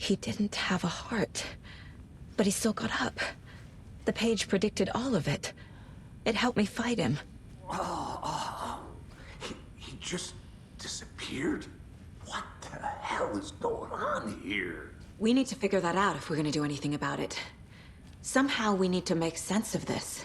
He didn't have a heart, but he still got up. The page predicted all of it. It helped me fight him. He just disappeared? What the hell is going on here? We need to figure that out if we're gonna do anything about it. Somehow we need to make sense of this.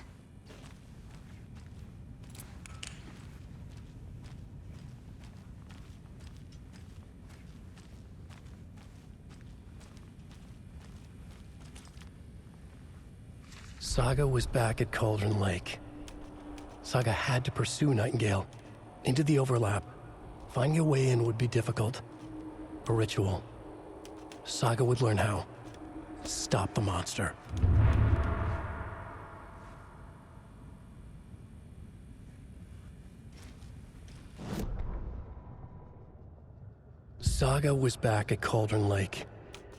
Saga was back at Cauldron Lake. Saga had to pursue Nightingale into the overlap. Finding a way in would be difficult. A ritual. Saga would learn how. Stop the monster. Saga was back at Cauldron Lake.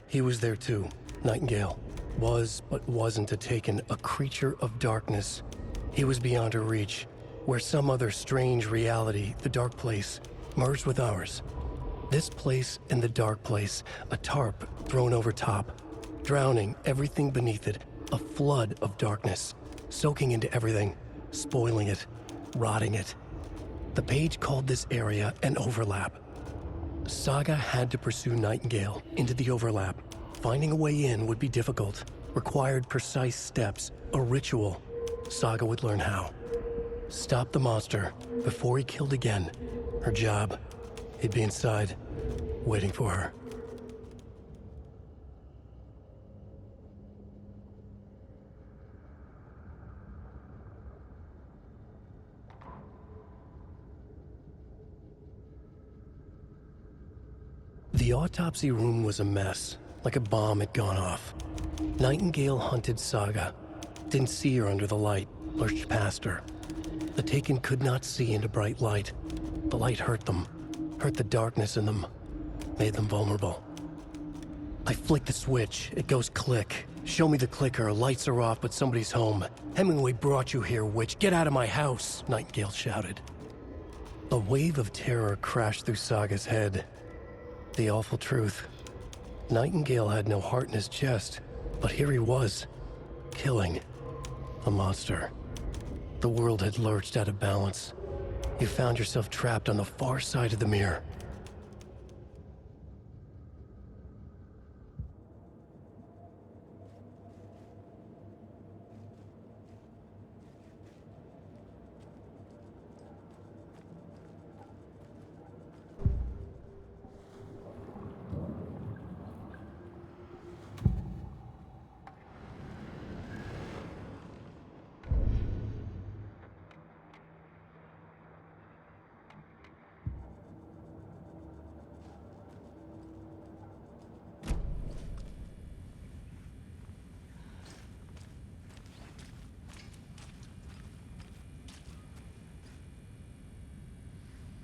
He was there too. Nightingale was, but wasn't a Taken, a creature of darkness. He was beyond her reach, where some other strange reality, the dark place, merged with ours. This place and the dark place, a tarp thrown over top, drowning everything beneath it, a flood of darkness, soaking into everything, spoiling it, rotting it. The page called this area an overlap. Saga had to pursue Nightingale into the overlap. Finding a way in would be difficult, required precise steps, a ritual. Saga would learn how. Stop the monster before he killed again. Her job. He'd be inside, waiting for her. The autopsy room was a mess, like a bomb had gone off. Nightingale hunted Saga. Didn't see her under the light, lurched past her. The Taken could not see into bright light. The light hurt them, hurt the darkness in them, made them vulnerable. I flick the switch, it goes click. Show me the clicker, lights are off but somebody's home. Hemingway brought you here, witch, get out of my house, Nightingale shouted. A wave of terror crashed through Saga's head. The awful truth. Nightingale had no heart in his chest, but here he was, killing a monster. The world had lurched out of balance. You found yourself trapped on the far side of the mirror.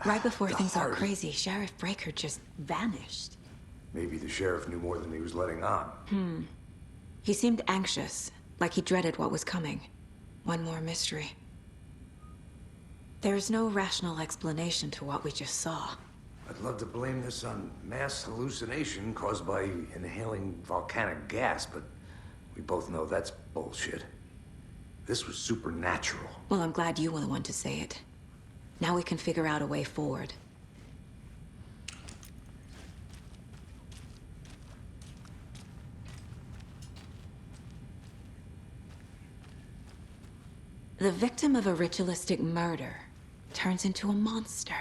Right before things got crazy, Sheriff Breaker just vanished. Maybe the sheriff knew more than he was letting on. He seemed anxious, like he dreaded what was coming. One more mystery. There's no rational explanation to what we just saw. I'd love to blame this on mass hallucination caused by inhaling volcanic gas, but we both know that's bullshit. This was supernatural. Well, I'm glad you were the one to say it. Now we can figure out a way forward. The victim of a ritualistic murder turns into a monster.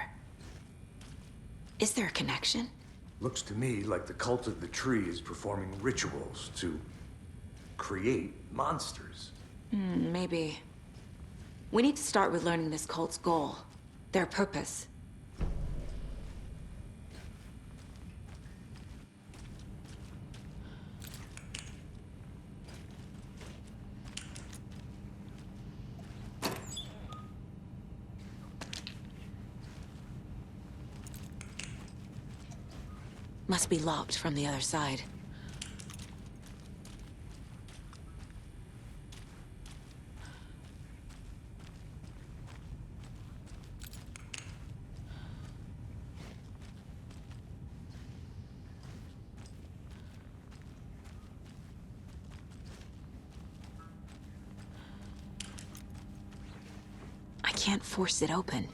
Is there a connection? Looks to me like the cult of the tree is performing rituals to create monsters. Maybe. We need to start with learning this cult's goal. Their purpose. Must be locked from the other side. can't force it open.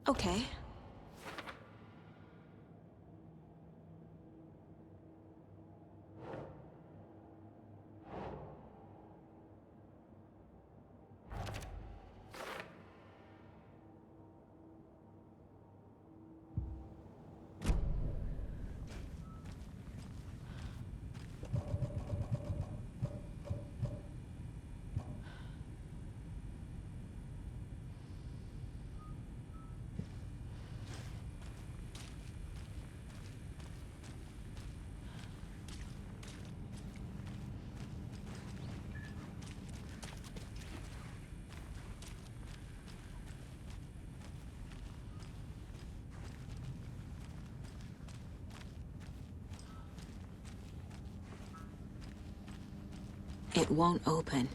Okay. It won't open.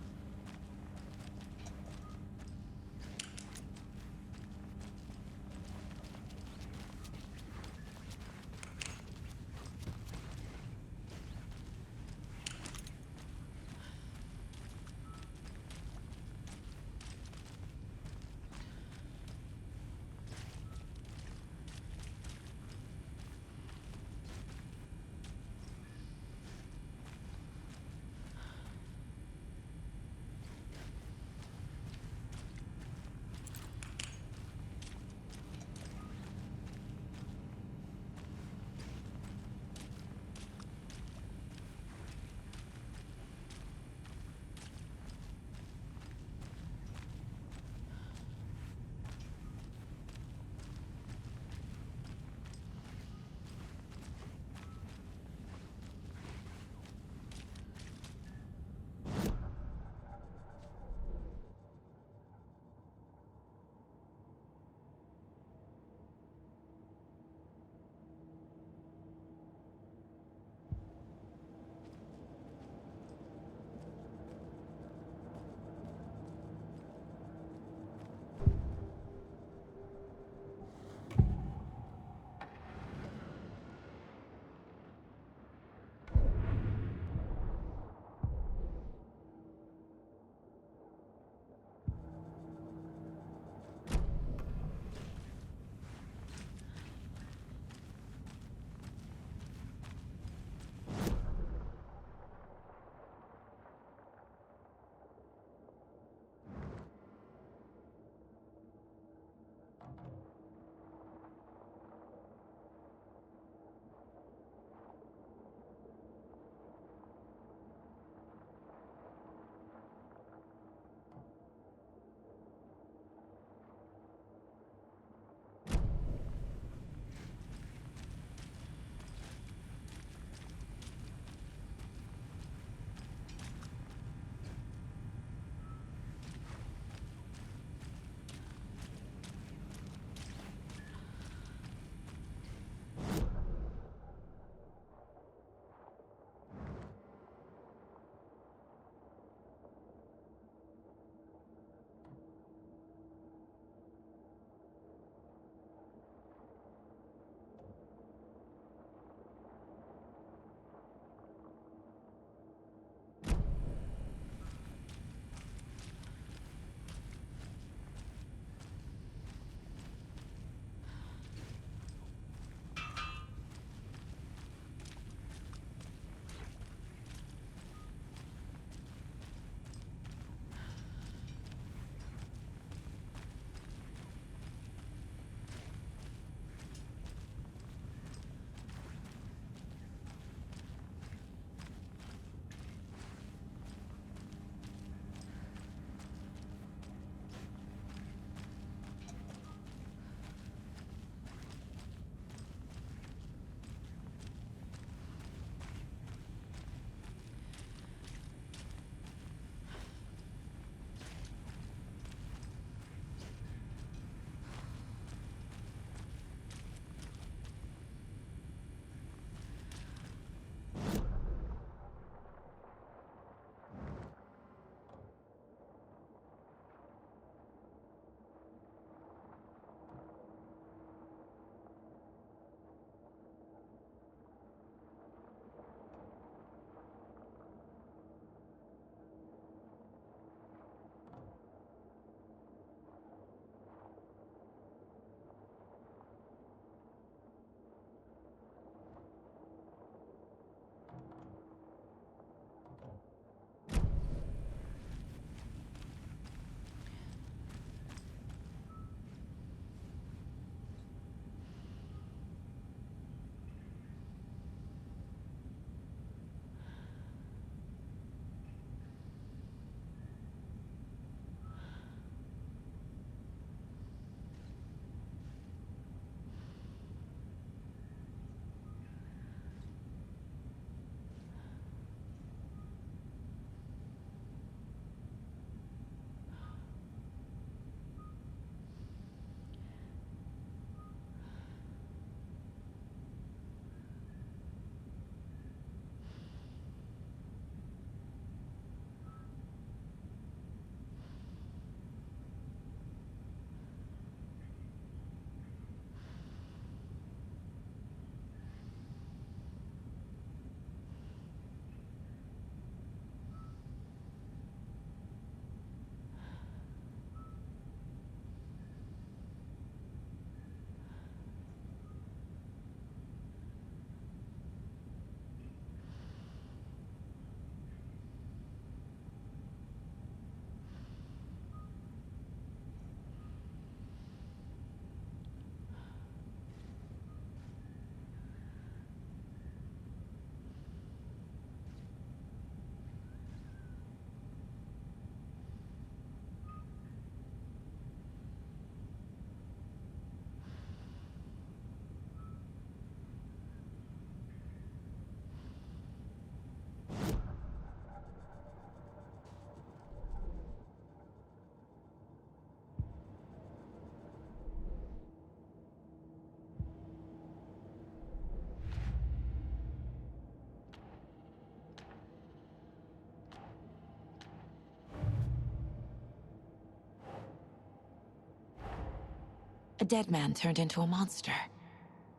A dead man turned into a monster.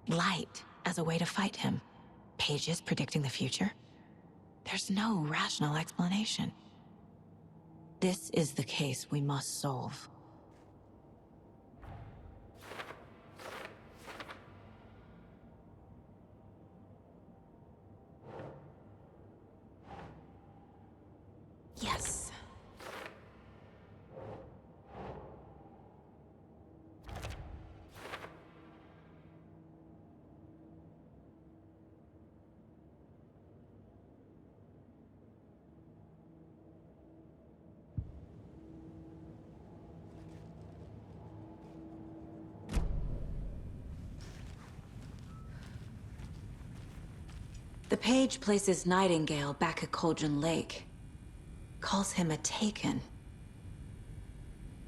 Light as a way to fight him. Pages predicting the future? There's no rational explanation. This is the case we must solve. Yes. The page places Nightingale back at Cauldron Lake. Calls him a Taken.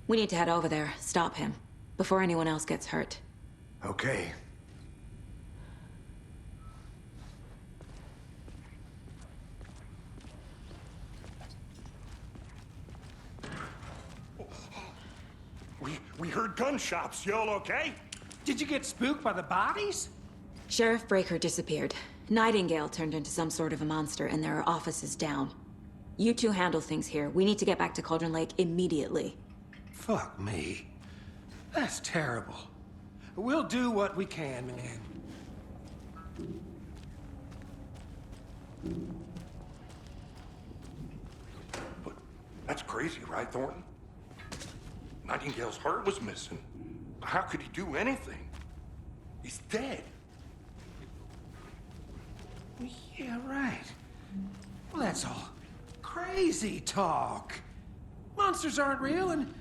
We need to head over there, stop him, before anyone else gets hurt. Okay. We heard gunshots. You all okay? Did you get spooked by the bodies? Sheriff Breaker disappeared. Nightingale turned into some sort of a monster, and there are offices down. You two handle things here. We need to get back to Cauldron Lake immediately. Fuck me. That's terrible. We'll do what we can, man. But that's crazy, right, Thornton? Nightingale's heart was missing. How could he do anything? He's dead. Yeah, right. Well, that's all crazy talk. Monsters aren't real, and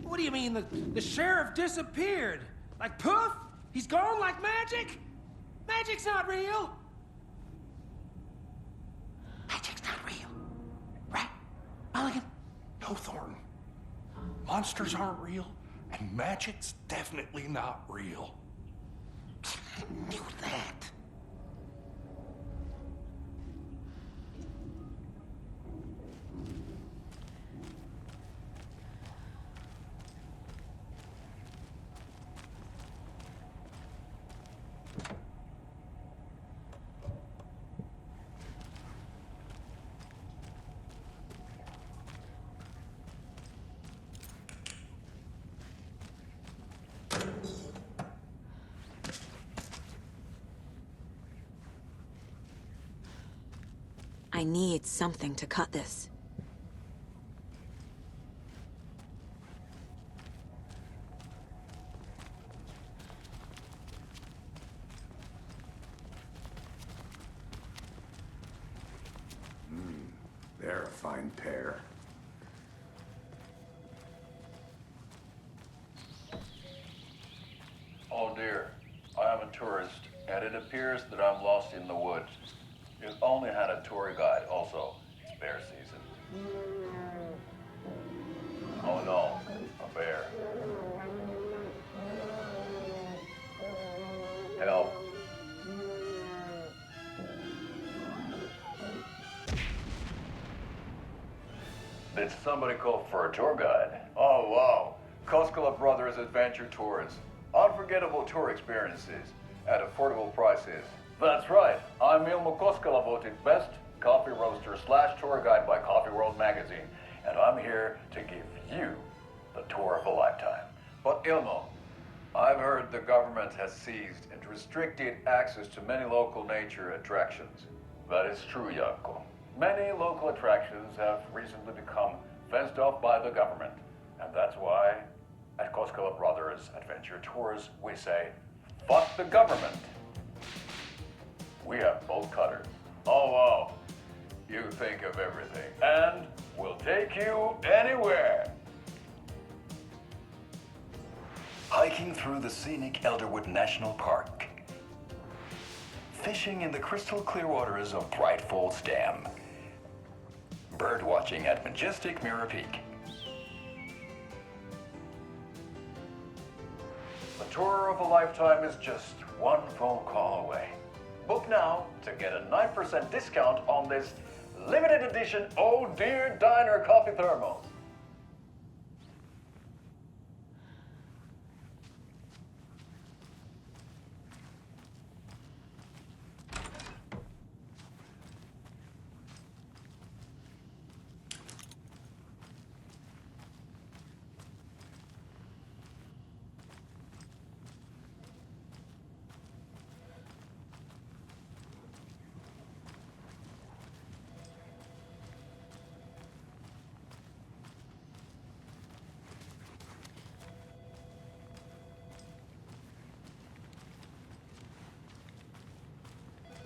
what do you mean the sheriff disappeared? Like poof? He's gone like magic? Magic's not real. Magic's not real. Right, Mulligan? No, Thornton. Monsters aren't real, and magic's definitely not real. I knew that. I need something to cut this. They're a fine pair. Oh dear, I am a tourist, and it appears that I'm lost in the woods. You only had a tour guide, also. It's bear season. Oh no, a bear. Help. Did somebody call for a tour guide? Oh wow, Koskela Brothers Adventure Tours. Unforgettable tour experiences at affordable prices. That's right, I'm Ilmo Koskela, voted best coffee roaster / tour guide by Coffee World magazine, and I'm here to give you the tour of a lifetime. But Ilmo, I've heard the government has seized and restricted access to many local nature attractions. That is true, Janko. Many local attractions have recently become fenced off by the government, and that's why at Koskela Brothers Adventure Tours we say, fuck the government. We have bolt cutters. Oh wow, you think of everything, and we'll take you anywhere. Hiking through the scenic Elderwood National Park. Fishing in the crystal clear waters of Bright Falls Dam. Bird watching at majestic Mirror Peak. The tour of a lifetime is just one phone call away. Book now to get a 9% discount on this limited edition Oh Dear Diner coffee thermos.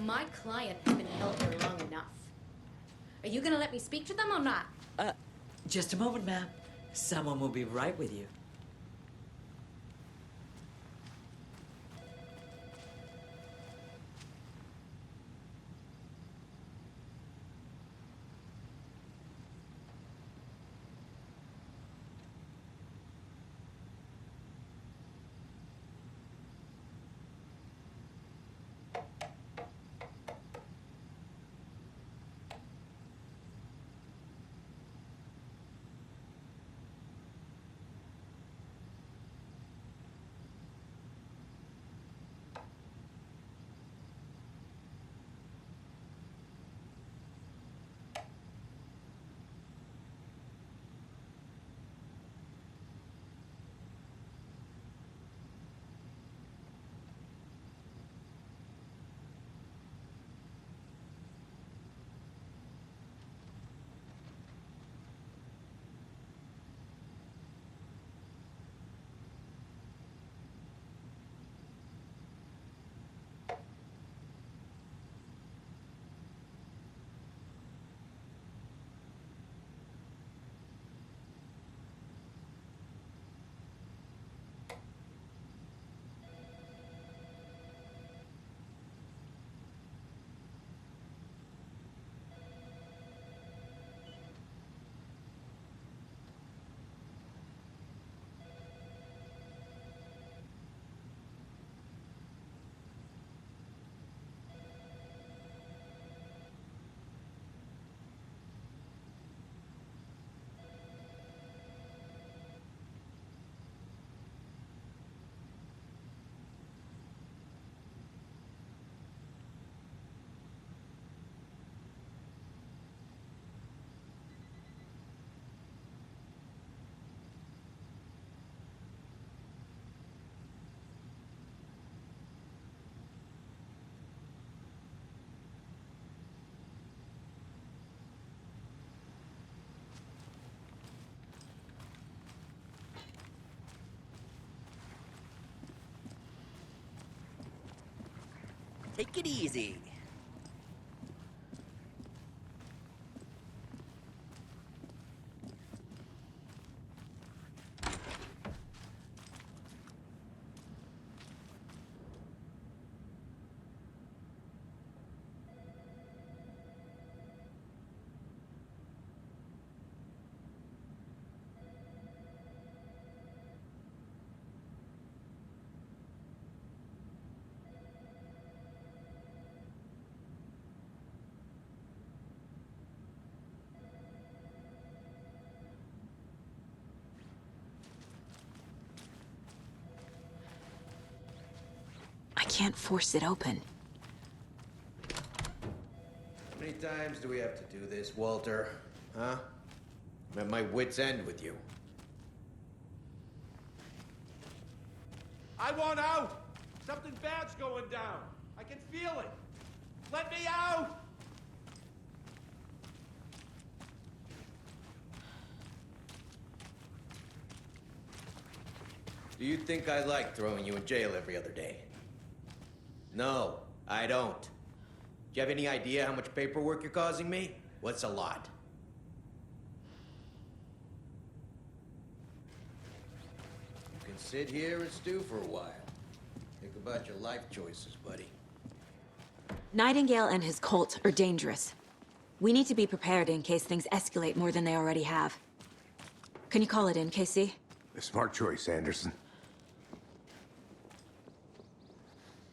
My client has been held here long enough. Are you gonna let me speak to them or not? Just a moment, ma'am. Someone will be right with you. Take it easy. I can't force it open. How many times do we have to do this, Walter? Huh? I'm at my wit's end with you. I want out! Something bad's going down. I can feel it. Let me out! Do you think I like throwing you in jail every other day? No, I don't. Do you have any idea how much paperwork you're causing me? What's a lot? You can sit here and stew for a while. Think about your life choices, buddy. Nightingale and his cult are dangerous. We need to be prepared in case things escalate more than they already have. Can you call it in, KC? A smart choice, Anderson.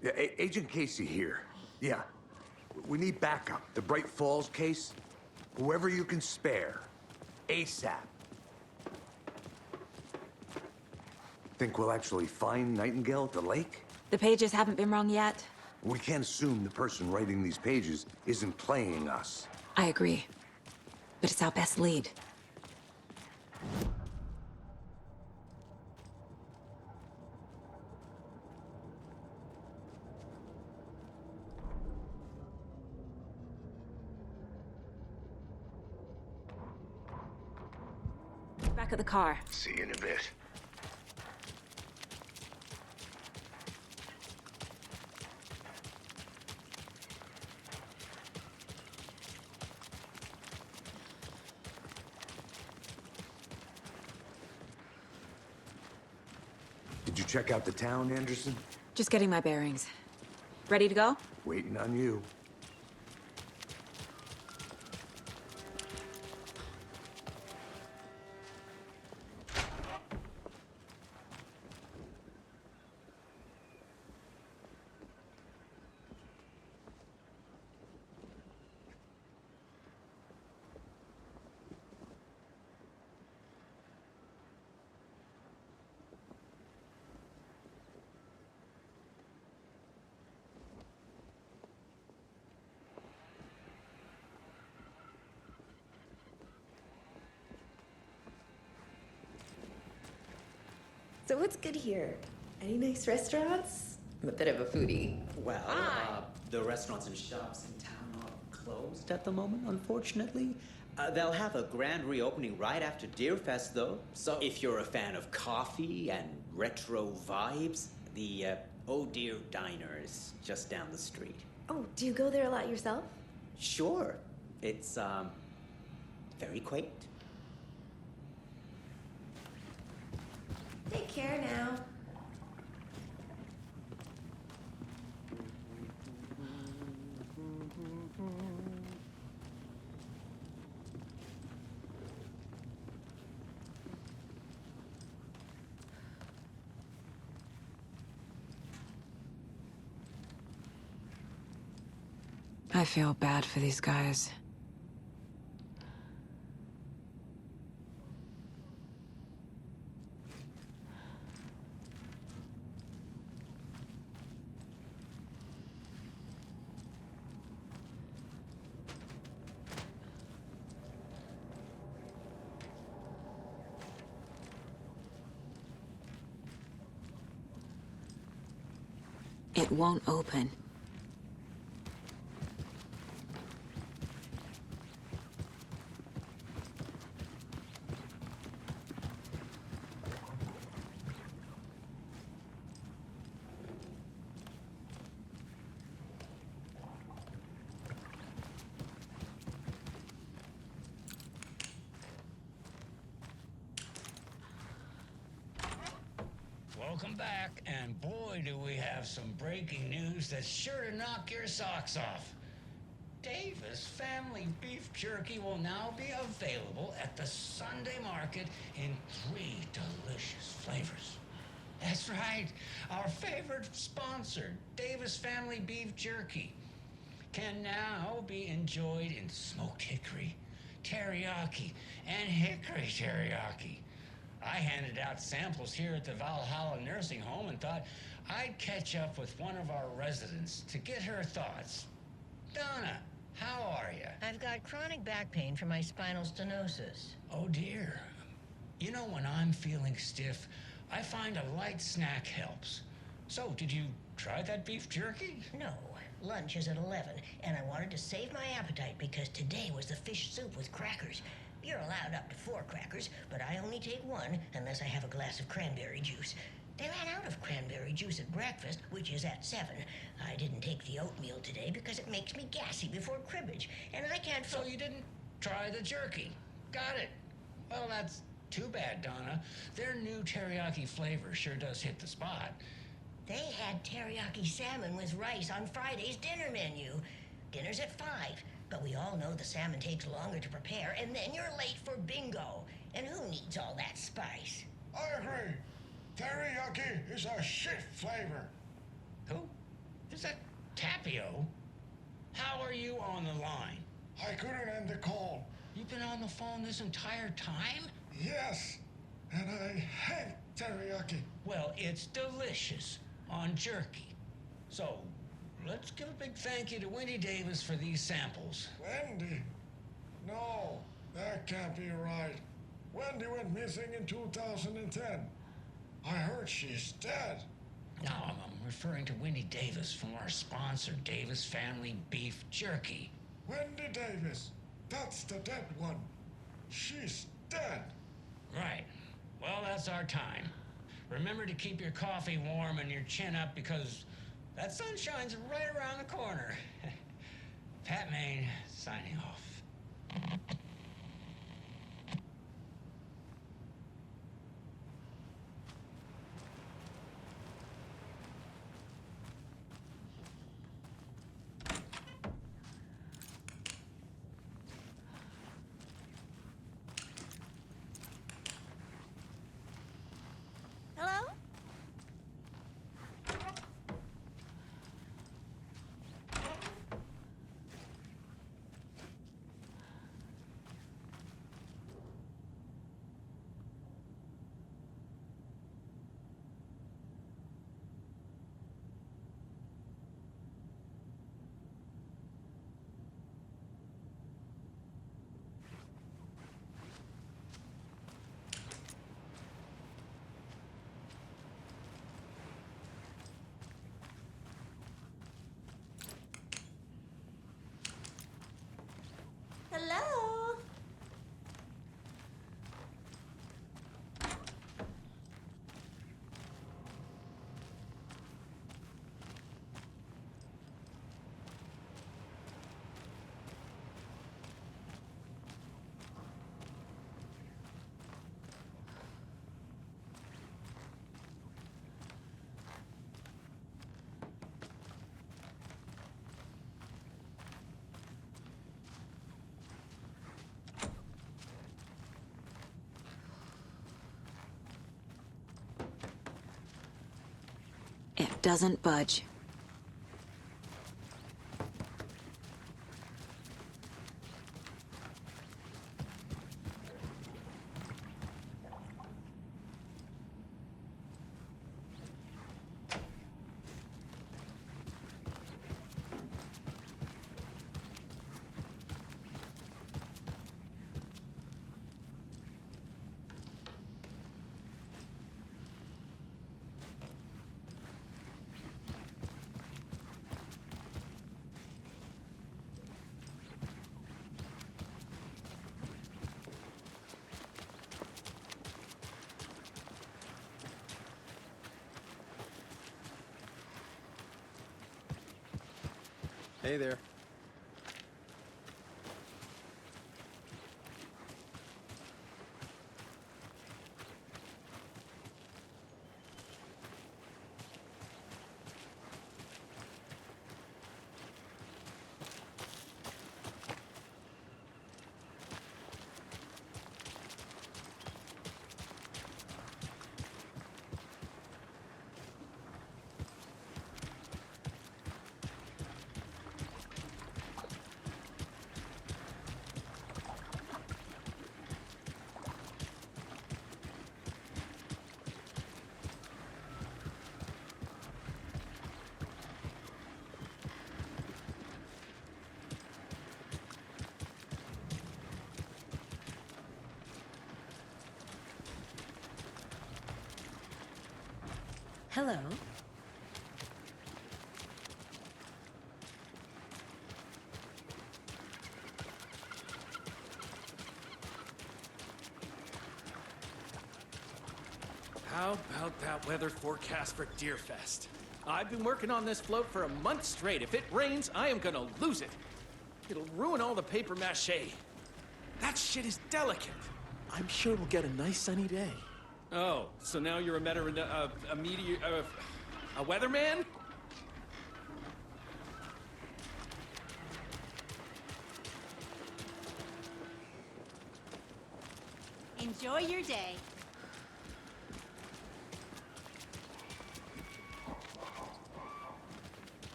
Yeah, Agent Casey here. Yeah. We need backup. The Bright Falls case. Whoever you can spare. ASAP. Think we'll actually find Nightingale at the lake? The pages haven't been wrong yet. We can't assume the person writing these pages isn't playing us. I agree. But it's our best lead. Back at the car. See you in a bit. Did you check out the town, Anderson? Just getting my bearings. Ready to go? Waiting on you. So what's good here? Any nice restaurants? I'm a bit of a foodie. Well, the restaurants and shops in town are closed at the moment, unfortunately. They'll have a grand reopening right after Deerfest, though. So if you're a fan of coffee and retro vibes, the Oh Dear Diner is just down the street. Oh, do you go there a lot yourself? Sure. It's, very quaint. Take care now. I feel bad for these guys. It won't open. Welcome back, and boy, do we have some breaking news that's sure to knock your socks off. Davis Family Beef Jerky will now be available at the Sunday market in 3 delicious flavors. That's right, our favorite sponsor, Davis Family Beef Jerky, can now be enjoyed in smoked hickory, teriyaki, and hickory teriyaki. I handed out samples here at the Valhalla Nursing Home and thought I'd catch up with one of our residents to get her thoughts. Donna, how are you? I've got chronic back pain from my spinal stenosis. Oh dear. You know, when I'm feeling stiff, I find a light snack helps. So, did you try that beef jerky? No, lunch is at 11, and I wanted to save my appetite because today was the fish soup with crackers. You're allowed up to 4 crackers, but I only take 1 unless I have a glass of cranberry juice. They ran out of cranberry juice at breakfast, which is at 7. I didn't take the oatmeal today because it makes me gassy before cribbage, and I can't... So you didn't try the jerky. Got it. Well, that's too bad, Donna. Their new teriyaki flavor sure does hit the spot. They had teriyaki salmon with rice on Friday's dinner menu. Dinner's at 5. But we all know the salmon takes longer to prepare, and then you're late for bingo. And who needs all that spice? I agree. Teriyaki is a shit flavor. Who? Is that Tapio? How are you on the line? I couldn't end the call. You've been on the phone this entire time? Yes, and I hate teriyaki. Well, it's delicious on jerky. So, let's give a big thank you to Wendy Davis for these samples. Wendy? No, that can't be right. Wendy went missing in 2010. I heard she's dead. No, I'm referring to Wendy Davis from our sponsor, Davis Family Beef Jerky. Wendy Davis. That's the dead one. She's dead. Right. Well, that's our time. Remember to keep your coffee warm and your chin up because that sunshine's right around the corner. Pat Maine, signing off. doesn't budge. Hey there. Hello. How about that weather forecast for Deerfest? I've been working on this float for a month straight. If it rains, I am gonna lose it. It'll ruin all the paper mache. That shit is delicate. I'm sure we'll get a nice sunny day. Oh, so now you're a a weatherman? Enjoy your day.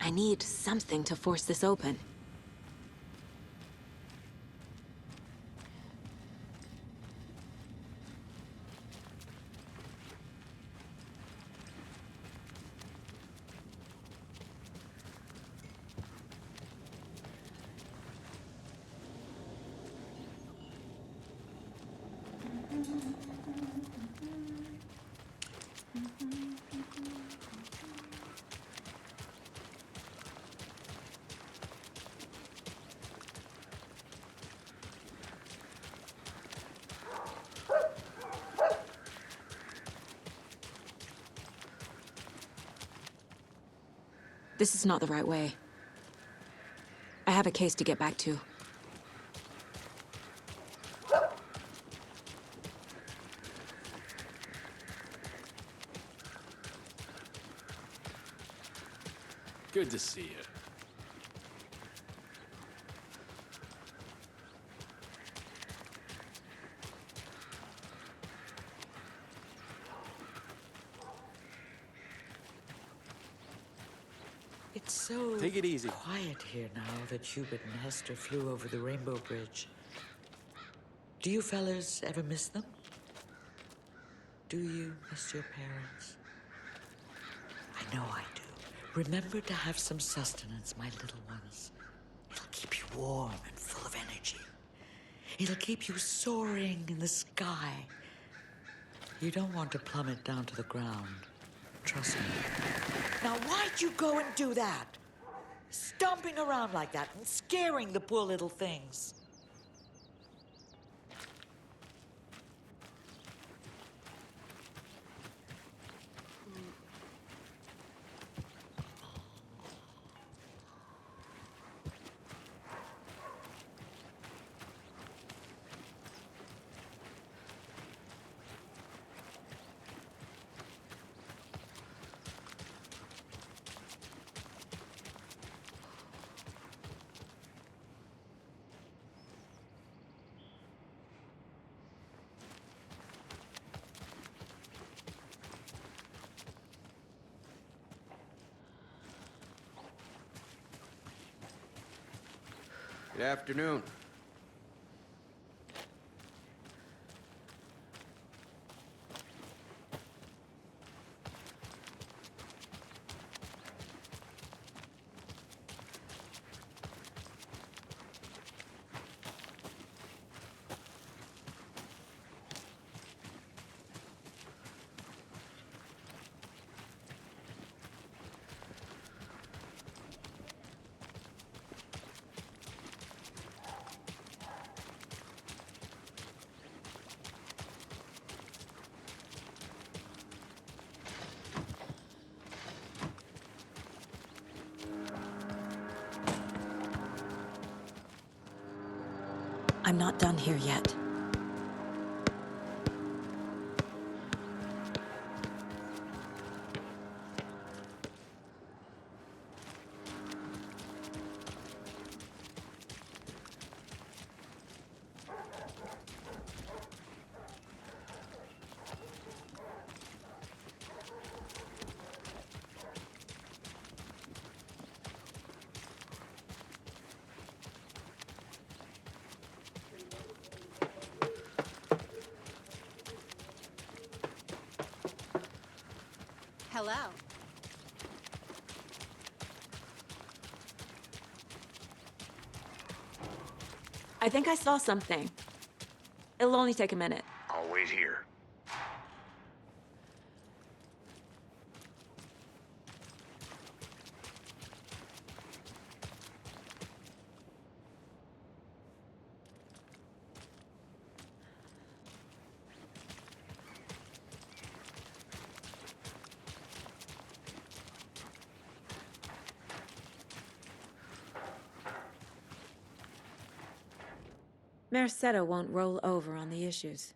I need something to force this open. This is not the right way. I have a case to get back to. Good to see you. It's so Take it easy. quiet here now that you and Hester flew over the Rainbow Bridge. Do you fellas ever miss them? Do you miss your parents? I know I do. Remember to have some sustenance, my little ones. It'll keep you warm and full of energy. It'll keep you soaring in the sky. You don't want to plummet down to the ground. Trust me. Now, why'd you go and do that? Stomping around like that and scaring the poor little things. Good afternoon. I'm not done here yet. Hello. I think I saw something. It'll only take a minute. I'll wait here. Merced won't roll over on the issues.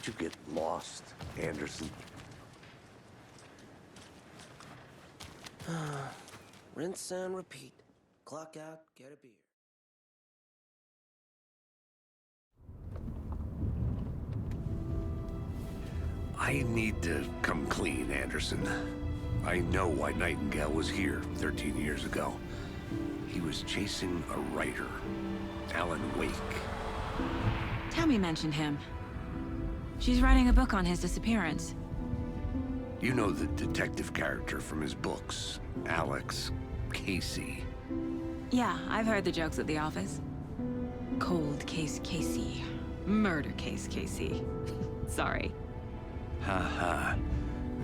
Did you get lost, Anderson? Rinse and repeat. Clock out, get a beer. I need to come clean, Anderson. I know why Nightingale was here 13 years ago. He was chasing a writer, Alan Wake. Tammy mentioned him. She's writing a book on his disappearance. You know the detective character from his books, Alex Casey. Yeah, I've heard the jokes at the office. Cold case Casey. Murder case Casey. Sorry. Haha.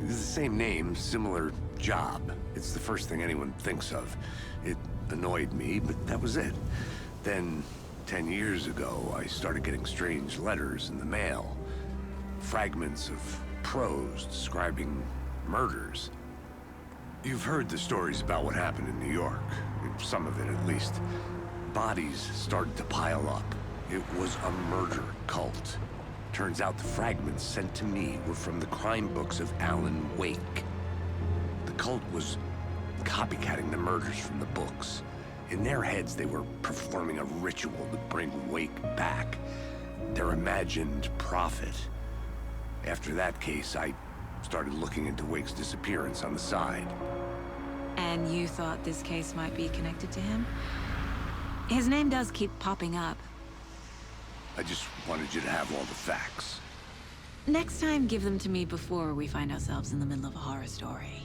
It's the same name, similar job. It's the first thing anyone thinks of. It annoyed me, but that was it. Then, 10 years ago, I started getting strange letters in the mail. Fragments of prose describing murders. You've heard the stories about what happened in New York. Some of it, at least. Bodies started to pile up. It was a murder cult. Turns out the fragments sent to me were from the crime books of Alan Wake. The cult was copycatting the murders from the books. In their heads, they were performing a ritual to bring Wake back. Their imagined prophet. After that case, I started looking into Wake's disappearance on the side. And you thought this case might be connected to him? His name does keep popping up. I just wanted you to have all the facts. Next time, give them to me before we find ourselves in the middle of a horror story.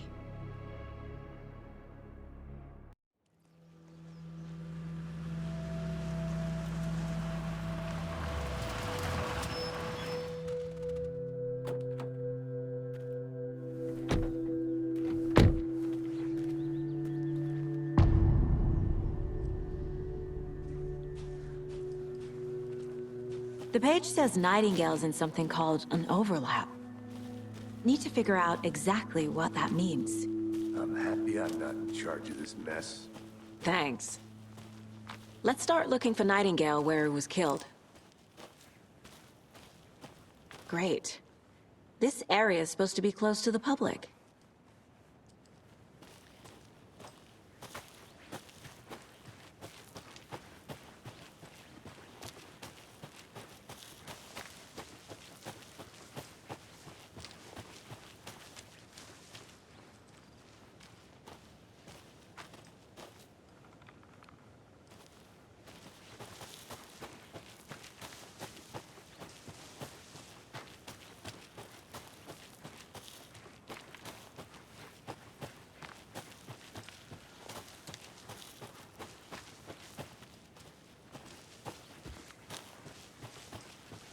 The page says Nightingale's in something called an overlap. Need to figure out exactly what that means. I'm happy I'm not in charge of this mess. Thanks. Let's start looking for Nightingale where he was killed. Great. This area is supposed to be close to the public.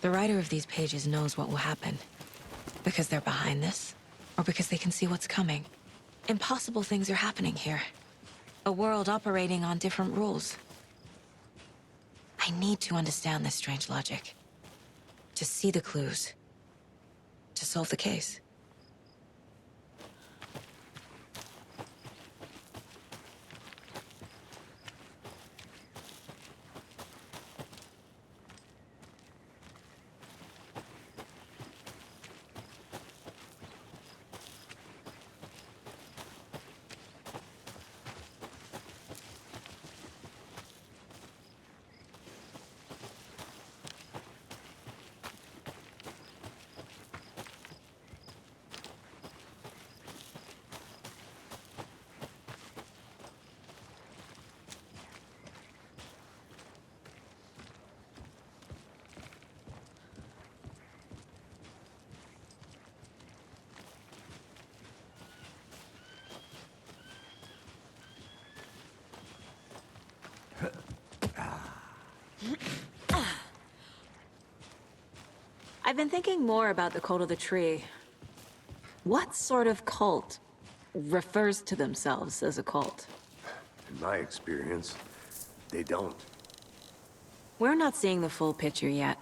The writer of these pages knows what will happen. Because they're behind this, or because they can see what's coming. Impossible things are happening here. A world operating on different rules. I need to understand this strange logic. To see the clues. To solve the case. I've been thinking more about the cult of the tree. What sort of cult refers to themselves as a cult? In my experience, they don't. We're not seeing the full picture yet.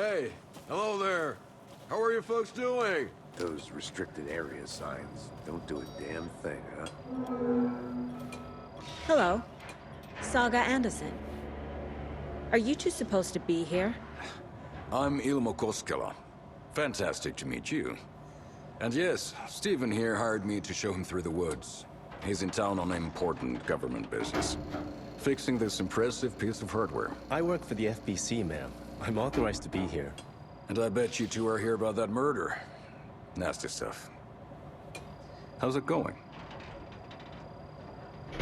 Hey, hello there. How are you folks doing? Those restricted area signs don't do a damn thing, huh? Hello. Saga Anderson. Are you two supposed to be here? I'm Ilmo Koskela. Fantastic to meet you. And yes, Stephen here hired me to show him through the woods. He's in town on important government business. Fixing this impressive piece of hardware. I work for the FBC, ma'am. I'm authorized to be here. And I bet you two are here about that murder. Nasty stuff. How's it going?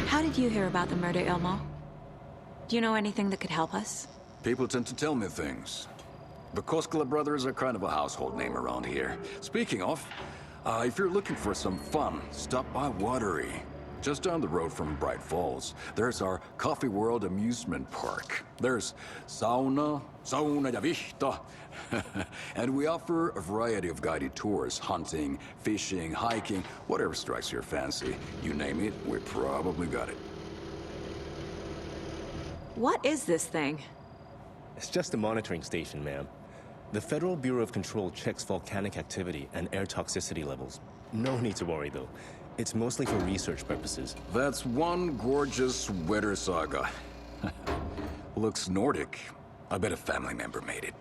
How did you hear about the murder, Ilmo? Do you know anything that could help us? People tend to tell me things. The Koskela brothers are kind of a household name around here. Speaking of, if you're looking for some fun, stop by Watery. Just down the road from Bright Falls, there's our Coffee World amusement park. There's sauna ja vihta. And we offer a variety of guided tours, hunting, fishing, hiking, whatever strikes your fancy. You name it, we probably got it. What is this thing? It's just a monitoring station, ma'am. The Federal Bureau of Control checks volcanic activity and air toxicity levels. No need to worry, though. It's mostly for research purposes. That's one gorgeous weather saga. Looks Nordic. I bet a family member made it.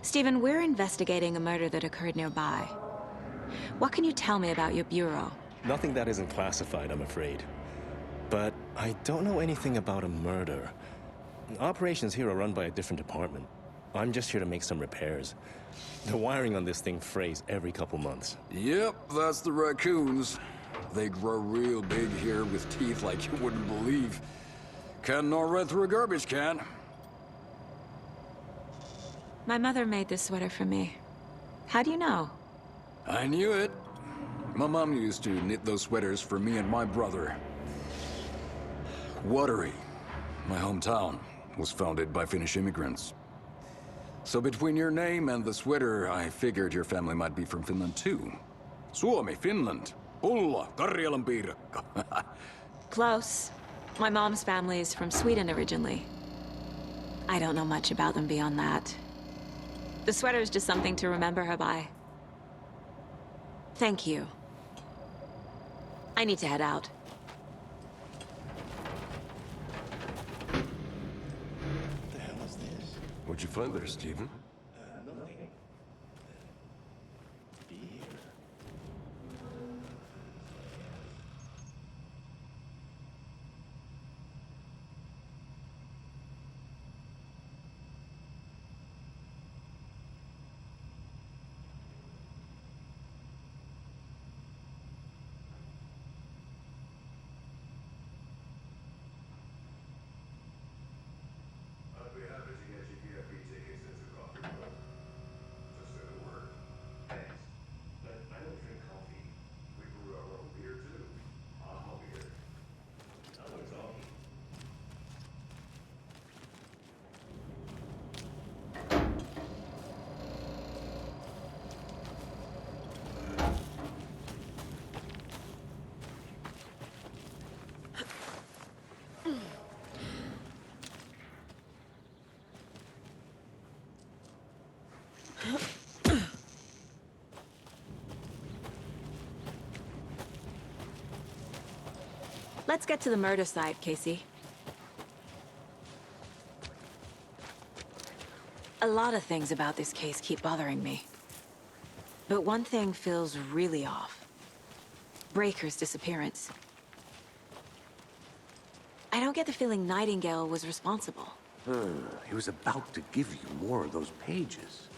Stephen, we're investigating a murder that occurred nearby. What can you tell me about your bureau? Nothing that isn't classified, I'm afraid. But I don't know anything about a murder. Operations here are run by a different department. I'm just here to make some repairs. The wiring on this thing frays every couple months. Yep, that's the raccoons. They grow real big here with teeth like you wouldn't believe. Can't gnaw right through a garbage can. My mother made this sweater for me. How do you know? I knew it. My mom used to knit those sweaters for me and my brother. Watery, my hometown, was founded by Finnish immigrants. So between your name and the sweater, I figured your family might be from Finland too. Suomi, Finland. Pulla, Karjalan piirakka. Close. My mom's family is from Sweden originally. I don't know much about them beyond that. The sweater is just something to remember her by. Thank you. I need to head out. What the hell is this? What'd you find there, Stephen? Nothing. Be here. I'd be happy to get you VIP tickets into Coffee Club. Just say the word. Thanks. But I don't drink coffee. We brew our own beer too. I'll be here. Now we're talking. Let's get to the murder site, Casey. A lot of things about this case keep bothering me. But one thing feels really off. Breaker's disappearance. I don't get the feeling Nightingale was responsible. He was about to give you more of those pages.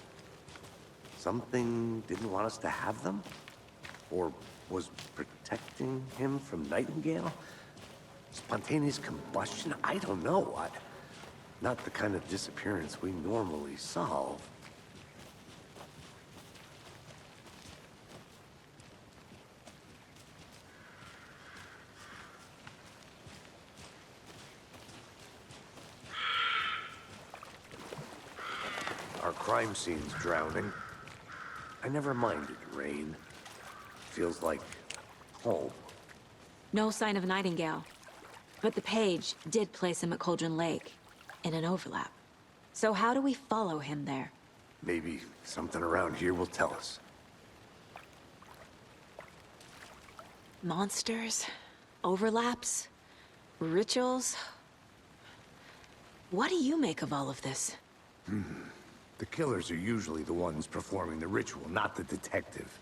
Something didn't want us to have them? Or was protecting him from Nightingale? Spontaneous combustion? I don't know. Not the kind of disappearance we normally solve. Our crime scene's drowning. I never minded rain. Feels like home. No sign of Nightingale. But the page did place him at Cauldron Lake, in an overlap. So how do we follow him there? Maybe something around here will tell us. Monsters? Overlaps? Rituals? What do you make of all of this? The killers are usually the ones performing the ritual, not the detective.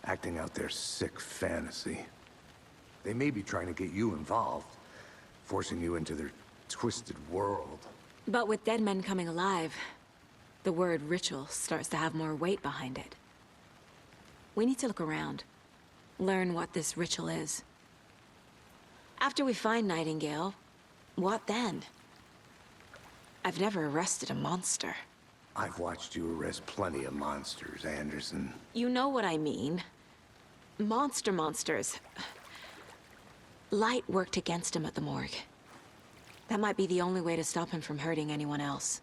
Acting out their sick fantasy. They may be trying to get you involved, forcing you into their twisted world. But with dead men coming alive, the word ritual starts to have more weight behind it. We need to look around, learn what this ritual is. After we find Nightingale, what then? I've never arrested a monster. I've watched you arrest plenty of monsters, Anderson. You know what I mean. Monsters. Light worked against him at the morgue. That might be the only way to stop him from hurting anyone else.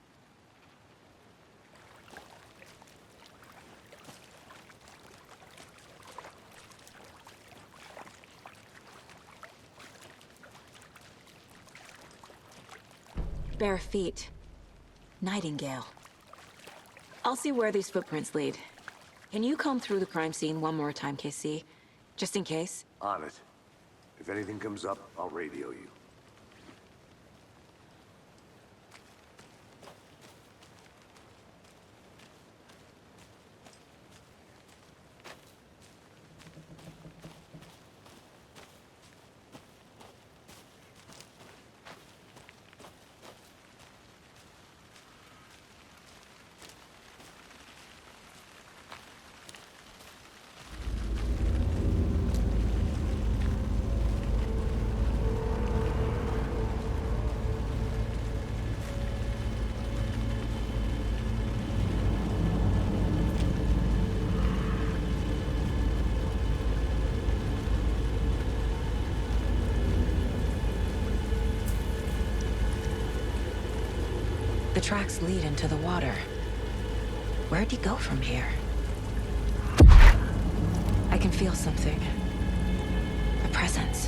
Bare feet. Nightingale. I'll see where these footprints lead. Can you comb through the crime scene one more time, KC? Just in case? On it. If anything comes up, I'll radio you. The tracks lead into the water. Where'd he go from here? I can feel something. A presence.